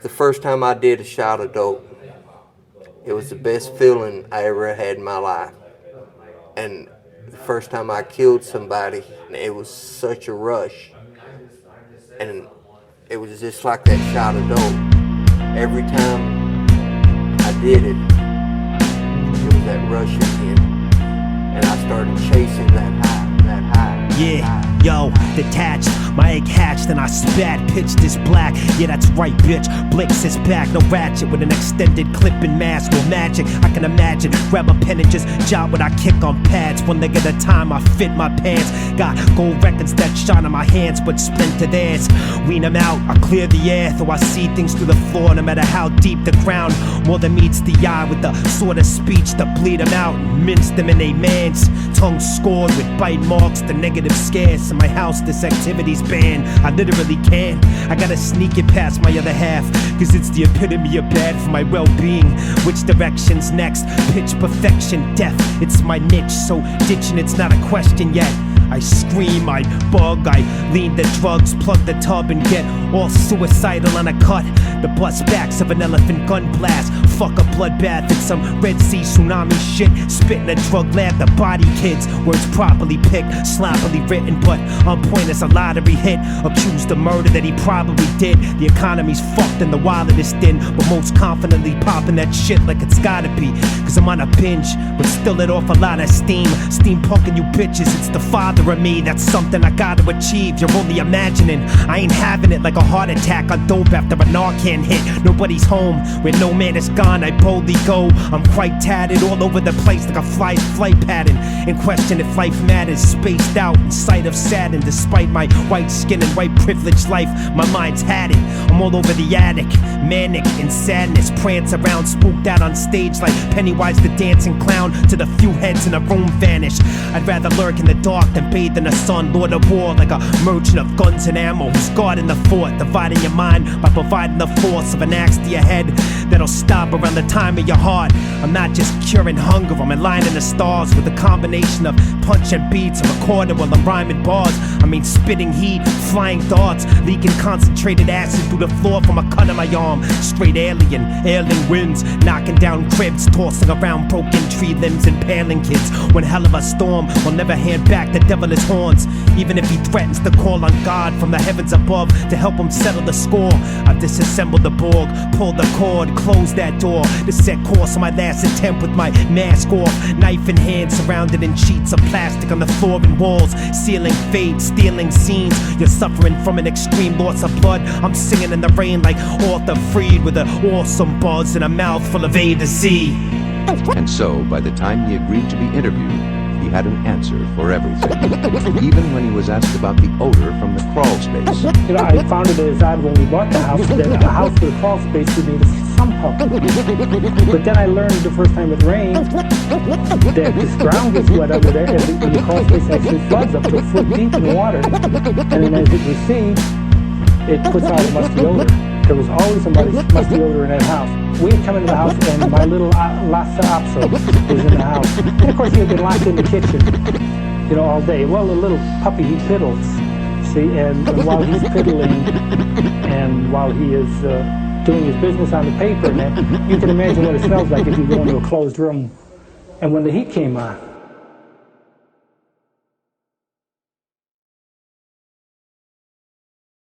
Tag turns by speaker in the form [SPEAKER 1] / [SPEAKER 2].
[SPEAKER 1] The first time I did a shot of dope, it was the best feeling I ever had in my life. And the first time I killed somebody, it was such a rush. And it was just like that shot of dope. Every time I did it, it was that rush again. And I started chasing that high.
[SPEAKER 2] Yeah, yo, detached, my egg hatched and I spat, pitched is black. Yeah, that's right, bitch, Blix is back, no ratchet with an extended clip and mask, no magic, I can imagine. Grab a pen and just jot what I kick on pads. One leg at a time, I fit my pants. Got gold records that shine in my hands, but splinter theirs. Wean them out, I clear the air, though I see things through the floor, no matter how deep the ground. More than meets the eye with the sort of speech to bleed them out and mince them in a man's. Tongue scored with bite marks, the negative scarce. In my house, this activity's banned. I literally can't. I gotta sneak it past my other half, cause it's the epitome of bad for my well-being. Which direction's next? Pitch perfection, death, it's my niche. So ditching it's not a question yet. I scream, I bug, I lean the drugs, plug the tub and get all suicidal on a cut. The bust backs of an elephant gun blast. Fuck a bloodbath, it's some Red Sea tsunami shit. Spit in a drug lab, the body kids. Words properly picked, sloppily written, but on point as a lottery hit. Accused of murder that he probably did. The economy's fucked and the wallet is thin, but most confidently popping that shit like it's gotta be. Cause I'm on a binge, but still let off a lot of steam. Steampunking you bitches, it's the father of me. That's something I gotta achieve, you're only imagining. I ain't having it like a heart attack on dope after a Narcan hit. Nobody's home, where no man is gone, I boldly go. I'm quite tatted all over the place like a flight pattern. In question if life matters, spaced out in sight of Saturn. Despite my white skin and white privileged life, my mind's had it. I'm all over the attic, manic in sadness. Prance around, spooked out on stage like Pennywise the dancing clown. To the few heads in a room vanish. I'd rather lurk in the dark than bathe in the sun. Lord of war like a merchant of guns and ammo, who's guarding the fort, dividing your mind by providing the force of an axe to your head that'll stop around the time of your heart. I'm not just curing hunger, I'm aligning the stars with a combination of punch and beats. I'm recording while I'm rhyming bars. I mean spitting heat, flying thoughts, leaking concentrated acid through the floor from a cut in my arm. Straight alien, ailing winds, knocking down cribs, tossing around broken tree limbs, impaling kids. One hell of a storm, will never hand back the devil his horns. Even if he threatens to call on God from the heavens above to help him settle the score. I've disassembled the Borg, pulled the cord, closed that door to set course on my last attempt with my mask off. Knife in hand, surrounded in sheets of plastic on the floor and walls. Ceiling fade, stealing scenes. You're suffering from an extreme loss of blood. I'm singing in the rain like Arthur Freed with an awesome buzz and a mouth full of A to Z.
[SPEAKER 3] And so, by the time he agreed to be interviewed, he had an answer for everything. Even when he was asked about the odor from the crawl space.
[SPEAKER 4] You know, I found it as odd when we bought the house that a house with a crawl space would need a sump pump. But then I learned the first time it rained that this ground gets wet under there, and the crawl space actually floods up to a foot deep in the water. And then as it recedes, it puts out a musty odor. There was always a musty odor in that house. We had come into the house and my little Lhasa Apso was in the house. And of course he had been locked in the kitchen, you know, all day. Well, the little puppy, he piddles, see, and while he's piddling and while he is doing his business on the paper, and that, you can imagine what it smells like if you go into a closed room. And when the heat came on,